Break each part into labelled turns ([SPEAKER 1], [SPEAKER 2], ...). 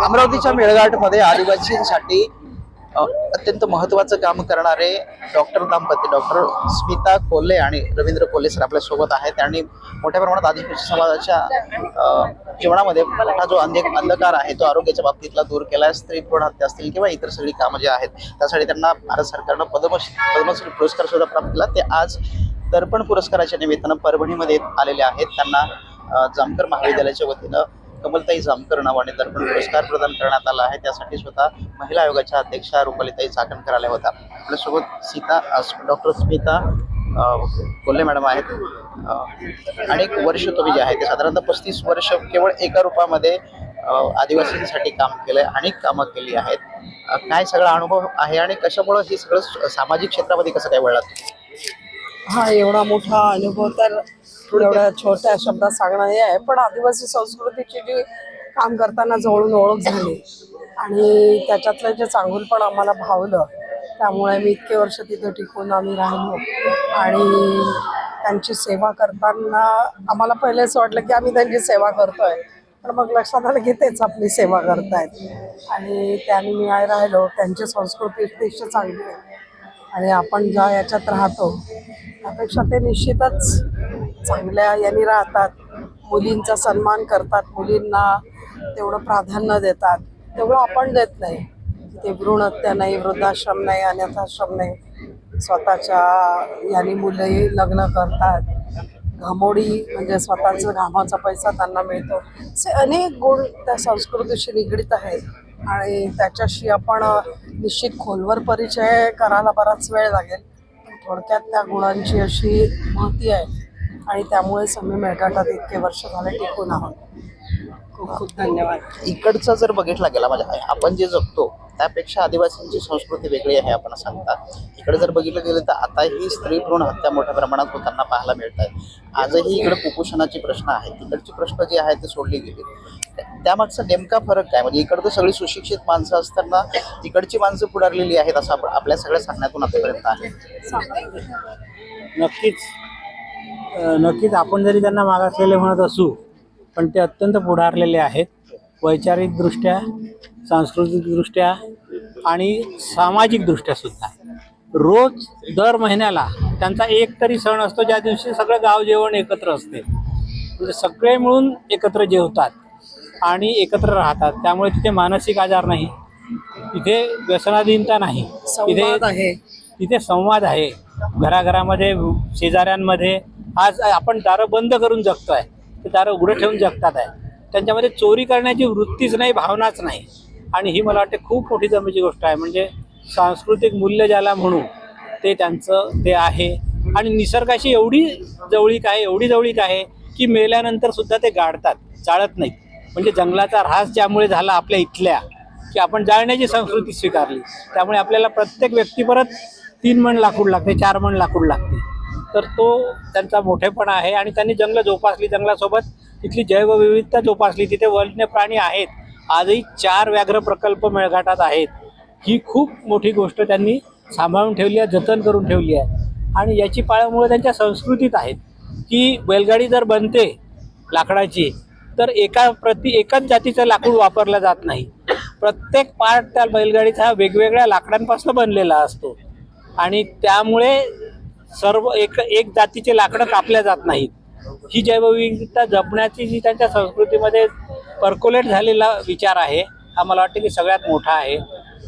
[SPEAKER 1] अमरावतीच्या मेळघाटमध्ये आदिवासींसाठी अत्यंत महत्त्वाचं काम करणारे डॉक्टर दाम्पत्य डॉक्टर स्मिता कोल्हे आणि रवींद्र कोल्हे सर आपल्या सोबत आहेत आणि मोठ्या प्रमाणात आदिवासी समाजाच्या जीवनामध्ये मोठा जो अंधकार आहे तो आरोग्याच्या बाबतीतला दूर केला. स्त्री भ्रूण हत्या असतील किंवा इतर सगळी कामं जी आहेत त्यासाठी त्यांना भारत सरकारनं पद्मश्री पुरस्कार सुद्धा प्राप्त केला. ते आज दर्पण पुरस्काराच्या निमित्तानं परभणीमध्ये आलेले आहेत. त्यांना जामकर महाविद्यालयाच्या वतीनं कमलताई जामकर नावाने दर्पण पुरस्कार प्रदान करण्यात आला आहे. त्यासाठी स्वतः महिला आयोगाच्या अध्यक्षा रुपालीताई चाकणकर आल्या होत्या. आपल्यासोबत डॉक्टर स्मिता कोल्हे मॅडम आहेत. अनेक वर्ष तुम्ही जे आहे ते साधारणतः 35 वर्ष केवळ एका रूपामध्ये आदिवासींसाठी काम केलंय, अनेक कामं केली आहेत. काय सगळा अनुभव आहे आणि कशामुळे हे सगळं सामाजिक क्षेत्रामध्ये कसं काय वळलात?
[SPEAKER 2] हा एवढा मोठा अनुभव तर एवढ्या छोट्या शब्दात सांगणं हे आहे, पण आदिवासी संस्कृतीची जी काम करताना जवळून ओळख झाली आणि त्याच्यातलं जे चांगुलपण आम्हाला भावलं त्यामुळे मी इतके वर्ष तिथे टिकून आम्ही राहिलो. आणि त्यांची सेवा करताना आम्हाला पहिले असं वाटलं की आम्ही त्यांची सेवा करतोय, पण मग लक्षात आलं की तेच आपली सेवा करतायत आणि त्याने मी राहिलो. त्यांची संस्कृती अतिशय चांगली आहे आणि आपण ज्या याच्यात राहतो त्यापेक्षा ते निश्चितच चांगल्या यांनी राहतात. मुलींचा सन्मान करतात, मुलींना तेवढं प्राधान्य देतात तेवढं आपण देत नाही. तिथे भ्रूण हत्या नाही, वृद्धाश्रम नाही, अनाथाश्रम नाही. स्वतःच्या यांनी मुलंही लग्न करतात. घामोडी म्हणजे स्वतःचा घामाचा पैसा त्यांना मिळतो. असे अनेक गुण त्या संस्कृतीशी निगडीत आहेत आणि त्याच्याशी आपण निश्चित खोलवर परिचय करायला बराच वेळ लागेल. थोडक्यात त्या गुणांची अशी महती आहे आणि त्यामुळेच आम्ही मेळघाटात इतके वर्ष झाले टिकून आहोत. खूप खूप धन्यवाद.
[SPEAKER 1] इकडचा जर बघितला गेला म्हणजे आपण जे जगतो त्यापेक्षा आदिवासींची संस्कृती वेगळी आहे आपण सांगता. इकडे जर बघितलं गेलं तर आताही स्त्री भ्रूण हत्या मोठ्या प्रमाणात होताना पाहायला मिळत आहे. आजही इकडे कुपोषणाचे प्रश्न आहेत, तिकडचे प्रश्न जे आहेत ते सोडले गेले. त्यामागचा नेमका फरक काय? म्हणजे इकडं तर सगळी सुशिक्षित माणसं असताना तिकडची माणसं पुढारलेली आहेत असं आपण आपल्या सगळ्या सांगण्यातून आतापर्यंत आहे.
[SPEAKER 3] नक्कीच आपण जरी त्यांना मागासलेले म्हणत असू पण ते अत्यंत पुढारलेले आहेत. वैचारिकदृष्ट्या, सांस्कृतिकदृष्ट्या आणि सामाजिकदृष्ट्या सुद्धा. रोज दर महिन्याला त्यांचा एक तरी सण असतो ज्या दिवशी सगळं गाव जेवण एकत्र असते. म्हणजे सगळे मिळून एकत्र जेवतात आणि एकत्र राहतात. त्यामुळे तिथे मानसिक आजार नाही, तिथे व्यसनाधीनता नाही, तिथे संवाद आहे. घराघरामध्ये, शेजाऱ्यांमध्ये आज आपण दारं बंद करून जगतोय, ते दारं उघडं ठेवून जगतात आहे. त्यांच्यामध्ये चोरी करण्याची वृत्तीच नाही, भावनाच नाही. आणि ही मला वाटते खूप मोठी जमेची गोष्ट आहे. म्हणजे सांस्कृतिक मूल्य ज्याला म्हणू ते त्यांचं ते आहे. आणि निसर्गाशी एवढी जवळीक आहे की मेल्यानंतर सुद्धा ते गाडतात, जाळत नाहीत. म्हणजे जंगलाचा ऱ्हास ज्यामुळे झाला आपल्या इथल्या की आपण जाळण्याची संस्कृती स्वीकारली, त्यामुळे आपल्याला प्रत्येक व्यक्ती परत 3 मण लाकूड लागते, 4 मण लाकूड लागते. तर तो त्यांचा मोठेपणा आहे. आणि त्यांनी जंगलं जोपासली, जंगलासोबत तिथली जैवविविधता जोपासली. तिथे वन्य प्राणी आहेत. आजही 4 व्याघ्र प्रकल्प मेळघाटात आहेत. ही खूप मोठी गोष्ट त्यांनी सांभाळून ठेवली आहे, जतन करून ठेवली आहे. आणि याची पाळंमुळं त्यांच्या संस्कृतीत आहेत की बैलगाडी जर बनते लाकडाची तर एकाच जातीचं लाकूड वापरलं जात नाही. प्रत्येक पार्ट त्या बैलगाडीचा वेगवेगळ्या लाकडांपासून बनलेला असतो आणि त्यामुळे सर्व एक जातीचे लाकडं कापल्या जात नाहीत. ही जैवविविधता जपण्याची जी त्यांच्या संस्कृतीमध्ये पर्कोलेट झालेला विचार आहे हा मला वाटतं की सगळ्यात मोठा आहे.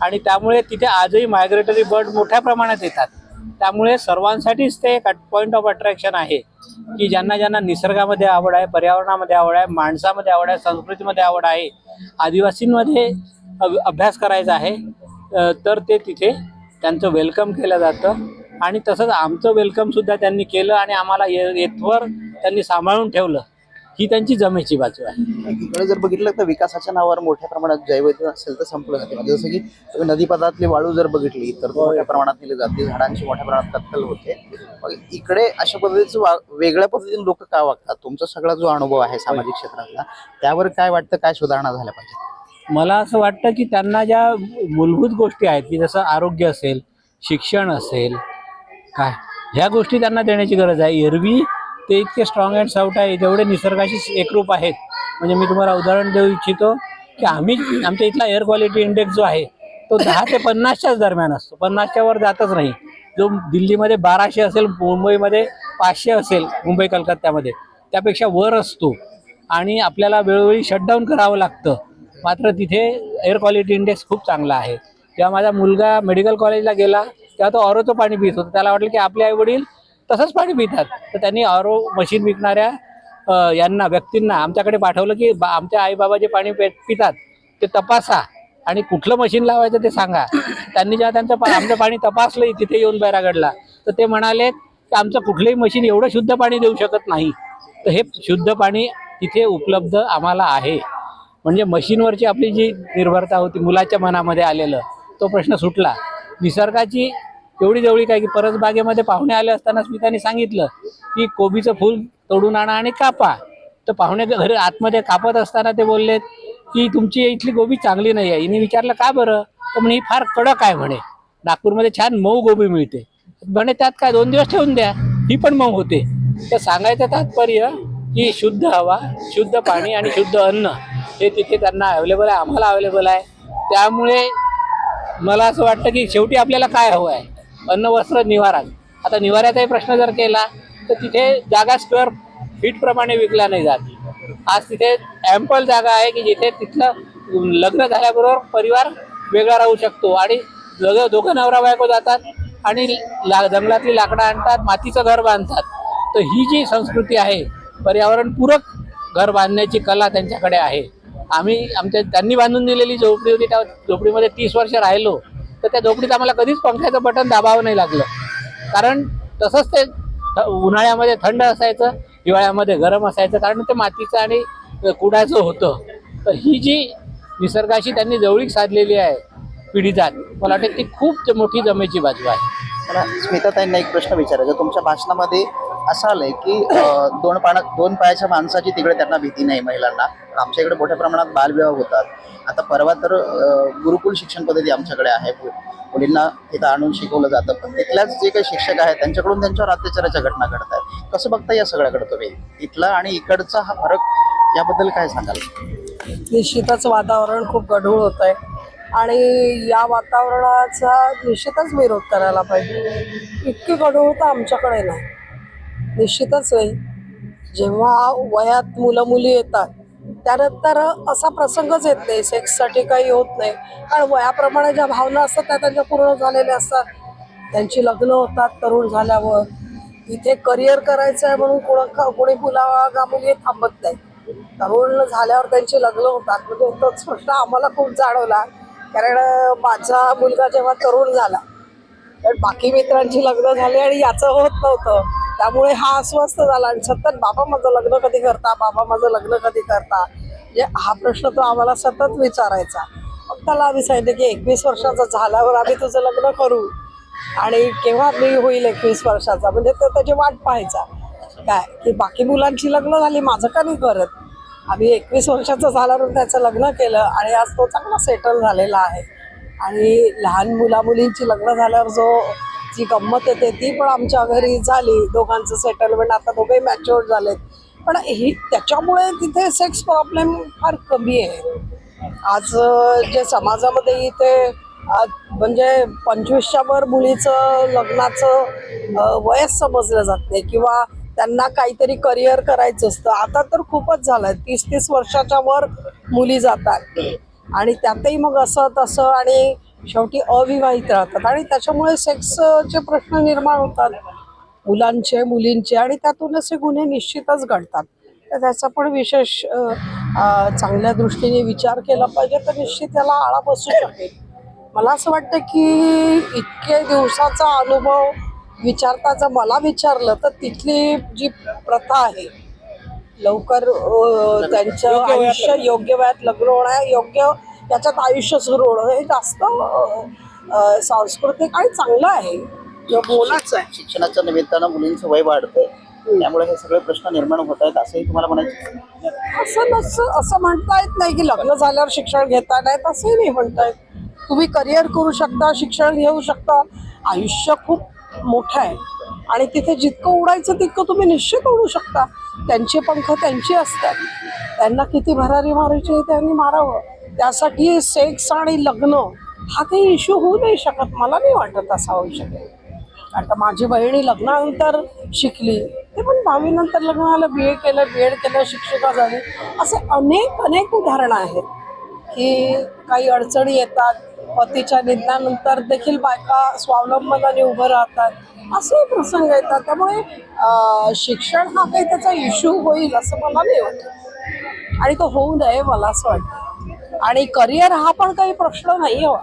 [SPEAKER 3] आणि त्यामुळे तिथे आजही मायग्रेटरी बर्ड मोठ्या प्रमाणात येतात. त्यामुळे सर्वांसाठीच ते एक पॉईंट ऑफ अट्रॅक्शन आहे की ज्यांना निसर्गामध्ये आवड आहे, पर्यावरणामध्ये आवड आहे, माणसामध्ये आवड आहे, संस्कृतीमध्ये आवड आहे, आदिवासींमध्ये अभ्यास करायचा आहे तर ते तिथे त्यांचं वेलकम केलं जातं. आणि तसंच आमचं वेलकमसुद्धा त्यांनी केलं आणि आम्हाला येथवर त्यांनी सांभाळून ठेवलं. ही त्यांची जमेची बाजू आहे.
[SPEAKER 1] इकडे जर बघितलं तर विकासाच्या नावावर मोठ्या प्रमाणात जैवविविधता असेल तर संपलं जाते. म्हणजे जसं की तुम्ही नदीपथातली वाळू जर बघितली तर मोठ्या प्रमाणात दिली जाते, झाडांची मोठ्या प्रमाणात कत्तल होते. मग इकडे अशा पद्धतीचं वेगळ्या पद्धतीने लोक का वागतात? तुमचा सगळा जो अनुभव आहे सामाजिक क्षेत्रातला त्यावर काय वाटतं, काय सुधारणा झाल्या पाहिजे?
[SPEAKER 3] मला असं वाटतं की त्यांना ज्या मूलभूत गोष्टी आहेत की जसं आरोग्य असेल, शिक्षण असेल, काय ह्या गोष्टी त्यांना देण्याची गरज आहे. एरवी ते इतके स्ट्रॉंग अँड साऊट आहे, जेवढे निसर्गाशी एकरूप आहेत. म्हणजे मी तुम्हाला उदाहरण देऊ इच्छितो की आम्ही आमच्या इथला एअर क्वालिटी इंडेक्स जो आहे तो 10 ते 50च्याच दरम्यान असतो, 50च्या वर जातच नाही. जो दिल्लीमध्ये 1200 असेल, मुंबईमध्ये 500 असेल, मुंबई कलकत्त्यामध्ये त्यापेक्षा वर असतो आणि आपल्याला वेळोवेळी शटडाऊन करावं लागतं. मात्र तिथे एअर क्वालिटी इंडेक्स खूप चांगला आहे. जेव्हा माझा मुलगा मेडिकल कॉलेजला गेला तेव्हा तो आरोचं पाणी पित होता. त्याला वाटलं की आपले आईवडील तसंच पाणी पितात, तर त्यांनी आरो मशीन विकणाऱ्या व्यक्तींना आमच्याकडे पाठवलं की आमच्या आईबाबा जे पाणी पितात ते तपासा आणि कुठलं मशीन लावायचं ते सांगा. त्यांनी जेव्हा आमचं पाणी तपासलं तिथे येऊन बैरागडला, तर ते म्हणाले की आमचं कुठलंही मशीन एवढं शुद्ध पाणी देऊ शकत नाही. तर हे शुद्ध पाणी तिथे उपलब्ध आम्हाला आहे. म्हणजे मशीनवरची आपली जी निर्भरता होती मुलाच्या मनामध्ये आलेलं, तो प्रश्न सुटला. निसर्गाची एवढी जवळीक आहे की परसबागेमध्ये पाहुणे आले असतानाच मी त्यांनी सांगितलं की कोबीचं फूल तोडून आणा आणि कापा. तर पाहुणे घरी आतमध्ये कापत असताना ते बोलले की तुमची इथली गोबी चांगली नाही आहे. हिने विचारलं का बरं, तर म्हणे ही फार कडक आहे म्हणे, नागपूरमध्ये छान मऊ गोबी मिळते म्हणे, त्यात काय 2 दिवस ठेवून द्या ही पण मऊ होते. तर सांगायचं तात्पर्य की शुद्ध हवा, शुद्ध पाणी आणि शुद्ध अन्न हे तिथे त्यांना अवेलेबल आहे, आम्हाला अवेलेबल आहे. त्यामुळे मला असं वाटतं की शेवटी आपल्याला काय हवं आहे, अन्न वस्त्र निवारा. आता निवाऱ्याचाही प्रश्न जर केला तर तिथे जागा स्क्वेअर फीटप्रमाणे विकल्या नाही जात. आज तिथे ॲम्पल जागा आहे की जिथे तिथलं लग्न झाल्याबरोबर परिवार वेगळा राहू शकतो आणि दोघं नवरा बायको जातात आणि जंगलातली लाकडं आणतात, मातीचं घर बांधतात. तर ही जी संस्कृती आहे, पर्यावरणपूरक घर बांधण्याची कला त्यांच्याकडे आहे. त्यांनी बांधून दिलेली झोपडी होती, त्या झोपडीमध्ये 30 वर्ष राहिलो, तर त्या झोपडीत आम्हाला कधीच पंख्याचं बटन दाबावं नाही लागलं. कारण तसंच ते उन्हाळ्यामध्ये थंड असायचं, हिवाळ्यामध्ये गरम असायचं, कारण ते मातीचं आणि कुडाचं होतं. तर ही जी निसर्गाशी त्यांनी जवळीक साधलेली आहे पिढीजात, मला वाटतं ती खूप मोठी जमेची बाजू आहे.
[SPEAKER 1] मला स्मिताताईंना एक प्रश्न विचारायचा. तुमच्या भाषणामध्ये असं आलंय की दोन पायाच्या माणसाची तिकडे त्यांना भीती नाही महिलांना. पण आमच्या इकडे मोठ्या प्रमाणात बालविवाह होतात. आता परवा तर गुरुकुल शिक्षण पद्धती आमच्याकडे आहे, मुलींना तिथं आणून शिकवलं जातं, पण तिथल्याच जे काही शिक्षक आहेत त्यांच्याकडून त्यांच्यावर अत्याचाराच्या घटना घडत आहेत. कसं बघता या सगळ्याकडे तुम्ही, इथला आणि इकडचा हा फरक याबद्दल काय सांगाल?
[SPEAKER 2] निश्चितच वातावरण खूप गढूळ होत आहे आणि या वातावरणाचा निश्चितच विरोध करायला पाहिजे. इतकी गढूळ तर आमच्याकडे नाही, निश्चितच नाही. जेव्हा वयात मुलं मुली येतात त्यानंतर असा प्रसंगच येत नाही, सेक्ससाठी काही होत नाही. कारण वयाप्रमाणे ज्या भावना असतात त्या त्यांच्या पूर्ण झालेल्या असतात. त्यांची लग्न होतात तरुण झाल्यावर. इथे करिअर करायचं आहे म्हणून कोणी मुला मुली थांबत नाही. तरुण झाल्यावर त्यांची लग्न होतात. म्हणजे तोच प्रश्न आम्हाला खूप जाणवला, कारण माझा मुलगा जेव्हा तरुण झाला तर बाकी मित्रांची लग्न झाली आणि याचं होत नव्हतं. त्यामुळे हा अस्वस्थ झाला आणि सतत बाबा माझं लग्न कधी करता, बाबा माझं लग्न कधी करता, म्हणजे हा प्रश्न तो आम्हाला सतत विचारायचा. मग त्याला आम्ही सांगितलं की 21 वर्षाचा झाल्यावर आम्ही तुझं लग्न करू. आणि केव्हा मी होईल 21 वर्षाचा, म्हणजे तो त्याची वाट पाहायचा काय की बाकी मुलांची लग्न झाली, माझं का नाही करत. आम्ही 21 वर्षाचं झाल्यावर त्याचं लग्न केलं आणि आज तो चांगला सेटल झालेला आहे. आणि लहान मुलींची लग्न झाल्यावर जी गंमत येते ती पण आमच्या घरी झाली. दोघांचं सेटलमेंट, आता दोघेही मॅच्युअर्ड झालेत. पण त्याच्यामुळे तिथे सेक्स प्रॉब्लेम फार कमी आहे. आज जे समाजामध्ये इथे म्हणजे 25च्या वर मुलीचं लग्नाचं वयच समजलं जात नाही किंवा त्यांना काहीतरी करिअर करायचं असतं. आता तर खूपच झालं आहे, 30-30 वर्षाच्या वर मुली जातात आणि त्यातही मग असं तसं आणि शेवटी अविवाहित राहतात आणि त्याच्यामुळे सेक्सचे प्रश्न निर्माण होतात मुलांचे मुलींचे आणि त्यातून असे गुन्हे निश्चितच घडतात. तर त्याचा पण विशेष चांगल्या दृष्टीने विचार केला पाहिजे, तर निश्चित त्याला आळा बसू शकेल. मला असं वाटतं की इतके दिवसाचा अनुभव विचारता जर मला विचारलं तर तिथली जी प्रथा आहे लवकर त्यांचं आयुष्य योग्य वयात लग्न होणं, योग्य त्याच्यात आयुष्य सुरू होणं हे जास्त सांस्कृतिक आणि चांगलं आहे. बोलायचं आहे.
[SPEAKER 1] शिक्षणाच्या निमित्तानं मुलींचं वय वाढतंय, त्यामुळे हे सगळे प्रश्न निर्माण होत आहेत असंही तुम्हाला म्हणायचं?
[SPEAKER 2] असं म्हणता येत नाही की लग्न झाल्यावर शिक्षण घेता नाहीत, असंही नाही म्हणता येत. तुम्ही करिअर करू शकता, शिक्षण घेऊ शकता. आयुष्य खूप मोठं आहे आणि तिथे जितकं उडायचं तितकं तुम्ही निश्चित उडू शकता. त्यांचे पंख त्यांची असतात, त्यांना किती भरारी मारायची त्यांनी मारावं. त्यासाठी सेक्स आणि लग्न हा काही इश्यू होऊ नाही शकत. मला नाही वाटत असा होऊ शकेल. आता माझी बहिणी लग्नानंतर शिकली, ते पण 12वी नंतर लग्न झालं, BA केलं, BEd केलं, शिक्षिका झाली. असे अनेक उदाहरणं आहेत की काही अडचणी येतात, पतीच्या निधनानंतर देखील बायका स्वावलंबनाने उभं राहतात, असे प्रसंग येतात. त्यामुळे शिक्षण हा काही त्याचा इश्यू होईल असं मला नाही वाटत आणि तो होऊ नये मला असं वाटतं. आणि करिअर हा पण काही प्रश्न नाही हो.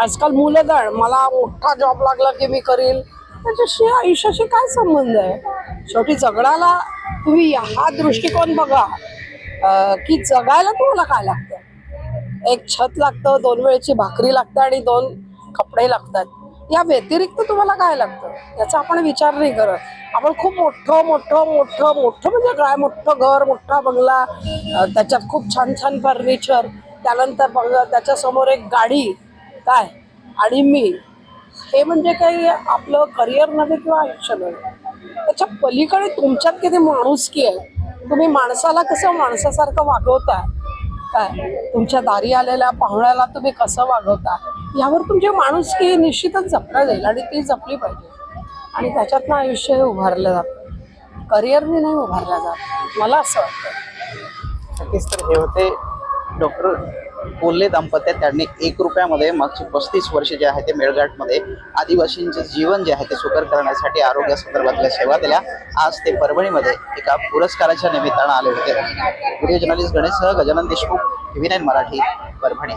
[SPEAKER 2] आजकाल मुलंधड, मला मोठा जॉब लागला की मी करील, त्याच्याशी आयुष्याशी काय संबंध आहे. शेवटी जगण्याला तुम्ही हा दृष्टिकोन बघा की जगायला तुम्हाला काय लागतं. एक छत लागतं, 2 वेळची भाकरी लागतं आणि 2 कपडे लागतात. या व्यतिरिक्त तुम्हाला काय लागतं याचा आपण विचार नाही करत. आपण खूप मोठं म्हणजे काय, मोठं घर, मोठा बंगला, त्याच्यात खूप छान छान फर्निचर, त्यानंतर त्याच्यासमोर एक गाडी काय आणि मी, हे म्हणजे काही आपलं करिअर नव्हे किंवा आयुष्य नव्हे. त्याच्या पलीकडे तुमच्यात किती माणुसकी आहे, तुम्ही माणसाला कसं माणसासारखं वागवता, काय तुमच्या दारी आलेल्या पाहुण्याला तुम्ही कसं वागवता, यावर तुमची माणुसकी निश्चितच जपल्या जाईल आणि ती जपली पाहिजे. आणि त्याच्यातनं आयुष्य हे उभारलं जातं, करिअरने नाही उभारलं जात, मला असं वाटतं.
[SPEAKER 1] नक्कीच. तर हे होते डॉक्टर कोल्हे दाम्पत्य. त्यांनी 1 रुपयामध्ये मागची 35 वर्ष जे आहे ते मेळघाटमध्ये आदिवासींचे जीवन जे आहे ते सुकर करण्यासाठी आरोग्य संदर्भातल्या सेवा दिल्या. आज ते परभणीमध्ये एका पुरस्काराच्या निमित्तानं आले होते. व्हिडिओ जर्नलिस्ट गणेशसह गजानन देशमुख, TV9 मराठी, परभणी.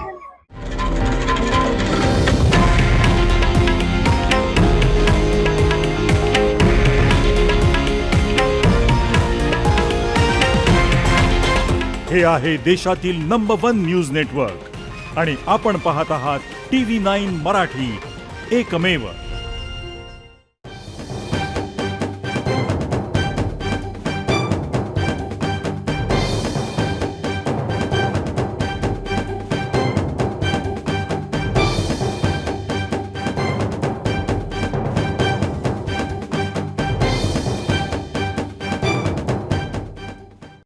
[SPEAKER 4] हे आहे देशातील नंबर 1 न्यूज नेटवर्क आणि आपण पाहत आहात TV9 मराठी, एकमेव.